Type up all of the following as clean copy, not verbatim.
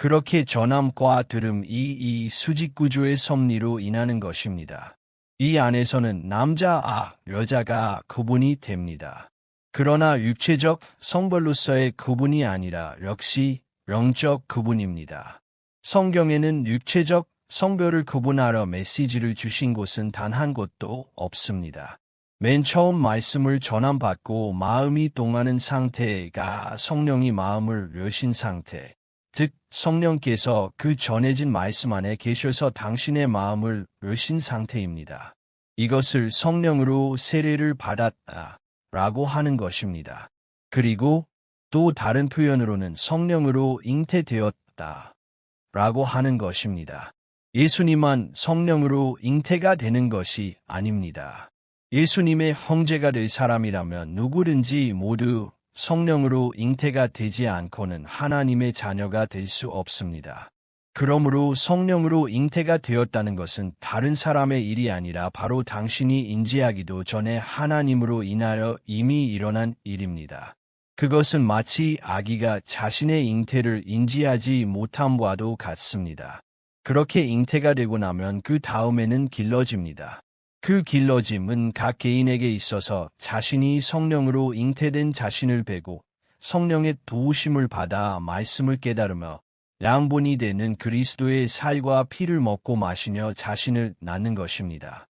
그렇게 전함과 들음이 이 수직구조의 섭리로 인하는 것입니다. 이 안에서는 남자와 여자가 구분이 됩니다. 그러나 육체적 성별로서의 구분이 아니라 역시 영적 구분입니다. 성경에는 육체적 성별을 구분하러 메시지를 주신 곳은 단 한 곳도 없습니다. 맨 처음 말씀을 전함받고 마음이 동하는 상태가 성령이 마음을 여신 상태, 즉 성령께서 그 전해진 말씀 안에 계셔서 당신의 마음을 여신 상태입니다. 이것을 성령으로 세례를 받았다 라고 하는 것입니다. 그리고 또 다른 표현으로는 성령으로 잉태되었다 라고 하는 것입니다. 예수님만 성령으로 잉태가 되는 것이 아닙니다. 예수님의 형제가 될 사람이라면 누구든지 모두 성령으로 잉태가 되지 않고는 하나님의 자녀가 될 수 없습니다. 그러므로 성령으로 잉태가 되었다는 것은 다른 사람의 일이 아니라 바로 당신이 인지하기도 전에 하나님으로 인하여 이미 일어난 일입니다. 그것은 마치 아기가 자신의 잉태를 인지하지 못함과도 같습니다. 그렇게 잉태가 되고 나면 그 다음에는 길러집니다. 그 길러짐은 각 개인에게 있어서 자신이 성령으로 잉태된 자신을 뵈고 성령의 도우심을 받아 말씀을 깨달으며 양분이 되는 그리스도의 살과 피를 먹고 마시며 자신을 낳는 것입니다.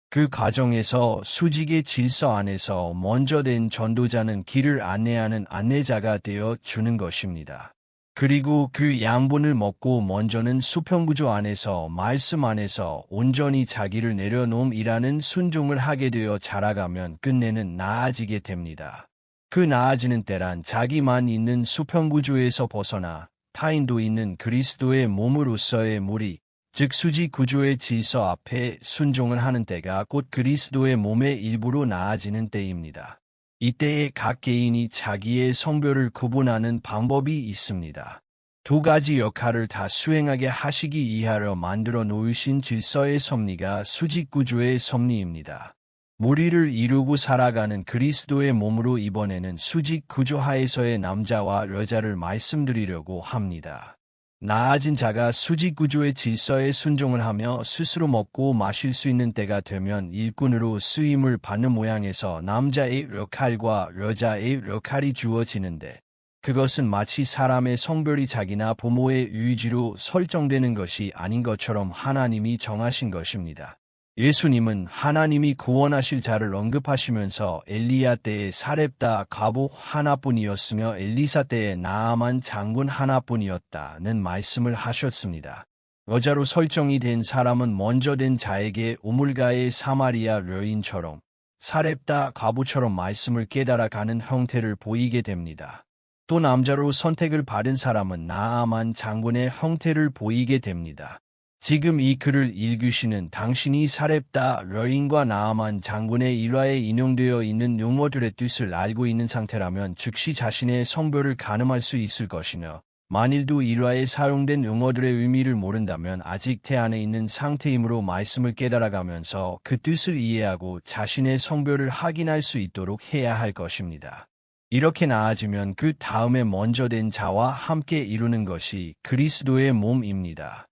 그 과정에서 수직의 질서 안에서 먼저 된 전도자는 길을 안내하는 안내자가 되어 주는 것입니다. 그리고 그 양분을 먹고 먼저는 수평구조 안에서 말씀 안에서 온전히 자기를 내려놓음이라는 순종을 하게 되어 자라가면 끝내는 나아지게 됩니다. 그 나아지는 때란 자기만 있는 수평구조에서 벗어나 타인도 있는 그리스도의 몸으로서의 무리, 즉 수직구조의 질서 앞에 순종을 하는 때가 곧 그리스도의 몸의 일부로 나아지는 때입니다. 이때에 각 개인이 자기의 성별을 구분하는 방법이 있습니다. 두 가지 역할을 다 수행하게 하시기 위하여 만들어 놓으신 질서의 섭리가 수직구조의 섭리입니다. 무리를 이루고 살아가는 그리스도의 몸으로 이번에는 수직구조 하에서의 남자와 여자를 말씀드리려고 합니다. 나아진 자가 수직구조의 질서에 순종을 하며 스스로 먹고 마실 수 있는 때가 되면 일꾼으로 쓰임을 받는 모양에서 남자의 역할과 여자의 역할이 주어지는데 그것은 마치 사람의 성별이 자기나 부모의 의지로 설정되는 것이 아닌 것처럼 하나님이 정하신 것입니다. 예수님은 하나님이 구원하실 자를 언급하시면서 엘리야 때에 사렙다 과부 하나뿐이었으며 엘리사 때에 나아만 장군 하나뿐이었다는 말씀을 하셨습니다. 여자로 설정이 된 사람은 먼저 된 자에게 우물가의 사마리아 여인처럼 사렙다 과부처럼 말씀을 깨달아가는 형태를 보이게 됩니다. 또 남자로 선택을 받은 사람은 나아만 장군의 형태를 보이게 됩니다. 지금 이 글을 읽으시는 당신이 사렙다 여인과 나아만 장군의 일화에 인용되어 있는 용어들의 뜻을 알고 있는 상태라면 즉시 자신의 성별을 가늠할 수 있을 것이며 만일도 일화에 사용된 용어들의 의미를 모른다면 아직 태안에 있는 상태이므로 말씀을 깨달아가면서 그 뜻을 이해하고 자신의 성별을 확인할 수 있도록 해야 할 것입니다. 이렇게 나아지면 그 다음에 먼저 된 자와 함께 이루는 것이 그리스도의 몸입니다.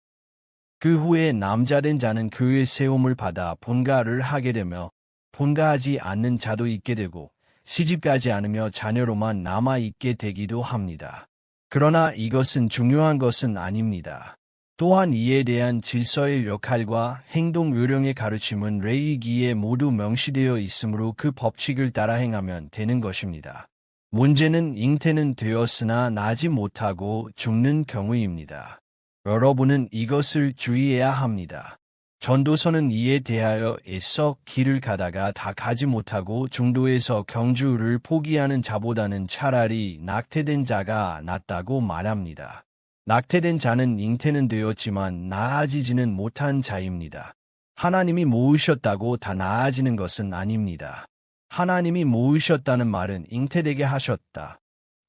그 후에 남자된 자는 그의 세움을 받아 본가를 하게 되며 본가하지 않는 자도 있게 되고 시집가지 않으며 자녀로만 남아있게 되기도 합니다. 그러나 이것은 중요한 것은 아닙니다. 또한 이에 대한 질서의 역할과 행동 요령의 가르침은 레위기에 모두 명시되어 있으므로 그 법칙을 따라 행하면 되는 것입니다. 문제는 잉태는 되었으나 나지 못하고 죽는 경우입니다. 여러분은 이것을 주의해야 합니다. 전도서는 이에 대하여 애써 길을 가다가 다 가지 못하고 중도에서 경주를 포기하는 자보다는 차라리 낙태된 자가 낫다고 말합니다. 낙태된 자는 잉태는 되었지만 나아지지는 못한 자입니다. 하나님이 모으셨다고 다 나아지는 것은 아닙니다. 하나님이 모으셨다는 말은 잉태되게 하셨다,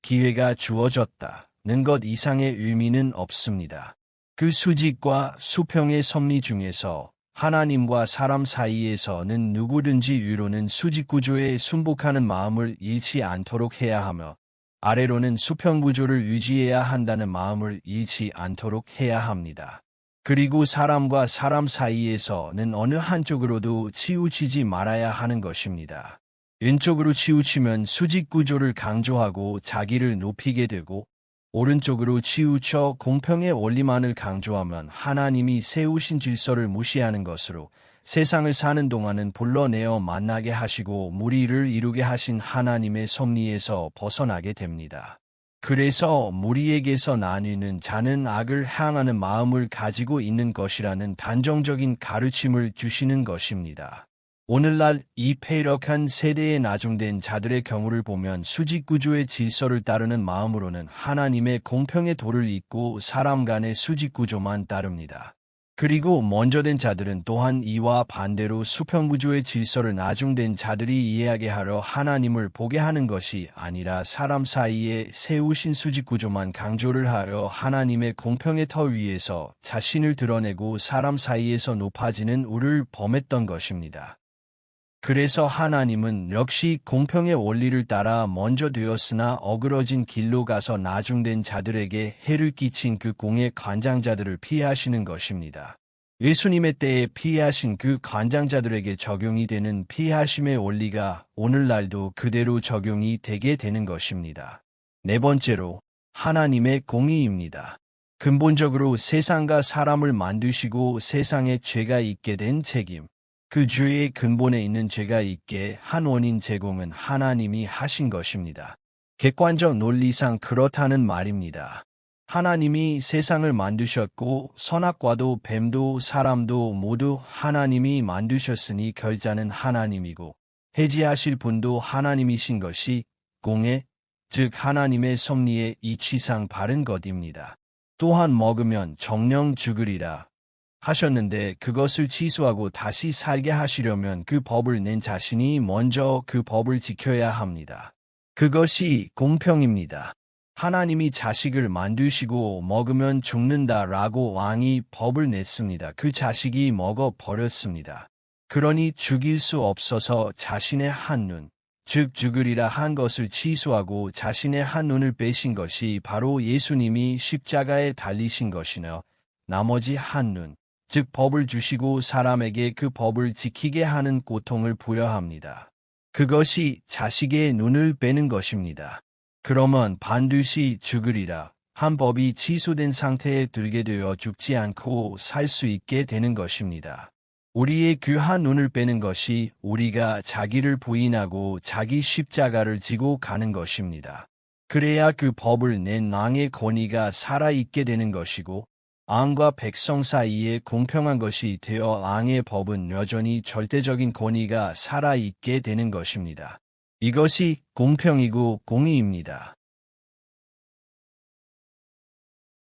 기회가 주어졌다는 것 이상의 의미는 없습니다. 그 수직과 수평의 섭리 중에서 하나님과 사람 사이에서는 누구든지 위로는 수직구조에 순복하는 마음을 잃지 않도록 해야 하며 아래로는 수평구조를 유지해야 한다는 마음을 잃지 않도록 해야 합니다. 그리고 사람과 사람 사이에서는 어느 한쪽으로도 치우치지 말아야 하는 것입니다. 왼쪽으로 치우치면 수직구조를 강조하고 자기를 높이게 되고, 오른쪽으로 치우쳐 공평의 원리만을 강조하면 하나님이 세우신 질서를 무시하는 것으로 세상을 사는 동안은 불러내어 만나게 하시고 무리를 이루게 하신 하나님의 섭리에서 벗어나게 됩니다. 그래서 무리에게서 나뉘는 자는 악을 향하는 마음을 가지고 있는 것이라는 단정적인 가르침을 주시는 것입니다. 오늘날 이 패력한 세대에 나중된 자들의 경우를 보면 수직구조의 질서를 따르는 마음으로는 하나님의 공평의 도를 잊고 사람 간의 수직구조만 따릅니다. 그리고 먼저 된 자들은 또한 이와 반대로 수평구조의 질서를 나중된 자들이 이해하게 하려 하나님을 보게 하는 것이 아니라 사람 사이에 세우신 수직구조만 강조를 하려 하나님의 공평의 터 위에서 자신을 드러내고 사람 사이에서 높아지는 우를 범했던 것입니다. 그래서 하나님은 역시 공평의 원리를 따라 먼저 되었으나 어그러진 길로 가서 나중된 자들에게 해를 끼친 그 공의 관장자들을 피하시는 것입니다. 예수님의 때에 피하신 그 관장자들에게 적용이 되는 피하심의 원리가 오늘날도 그대로 적용이 되게 되는 것입니다. 네 번째로, 하나님의 공의입니다. 근본적으로 세상과 사람을 만드시고 세상에 죄가 있게 된 책임, 그 죄의 근본에 있는 죄가 있게 한 원인 제공은 하나님이 하신 것입니다. 객관적 논리상 그렇다는 말입니다. 하나님이 세상을 만드셨고 선악과도 뱀도 사람도 모두 하나님이 만드셨으니 결자는 하나님이고 해지하실 분도 하나님이신 것이 공의, 즉 하나님의 섭리의 이치상 바른 것입니다. 또한 먹으면 정령 죽으리라 하셨는데 그것을 취소하고 다시 살게 하시려면 그 법을 낸 자신이 먼저 그 법을 지켜야 합니다. 그것이 공평입니다. 하나님이 자식을 만드시고 먹으면 죽는다라고 왕이 법을 냈습니다. 그 자식이 먹어 버렸습니다. 그러니 죽일 수 없어서 자신의 한 눈, 즉 죽으리라 한 것을 취소하고 자신의 한 눈을 빼신 것이 바로 예수님이 십자가에 달리신 것이며 나머지 한 눈, 즉 법을 주시고 사람에게 그 법을 지키게 하는 고통을 부여합니다. 그것이 자식의 눈을 빼는 것입니다. 그러면 반드시 죽으리라 한 법이 취소된 상태에 들게 되어 죽지 않고 살 수 있게 되는 것입니다. 우리의 그 한 눈을 빼는 것이 우리가 자기를 부인하고 자기 십자가를 지고 가는 것입니다. 그래야 그 법을 낸 왕의 권위가 살아있게 되는 것이고 왕과 백성 사이에 공평한 것이 되어 왕의 법은 여전히 절대적인 권위가 살아있게 되는 것입니다. 이것이 공평이고 공의입니다.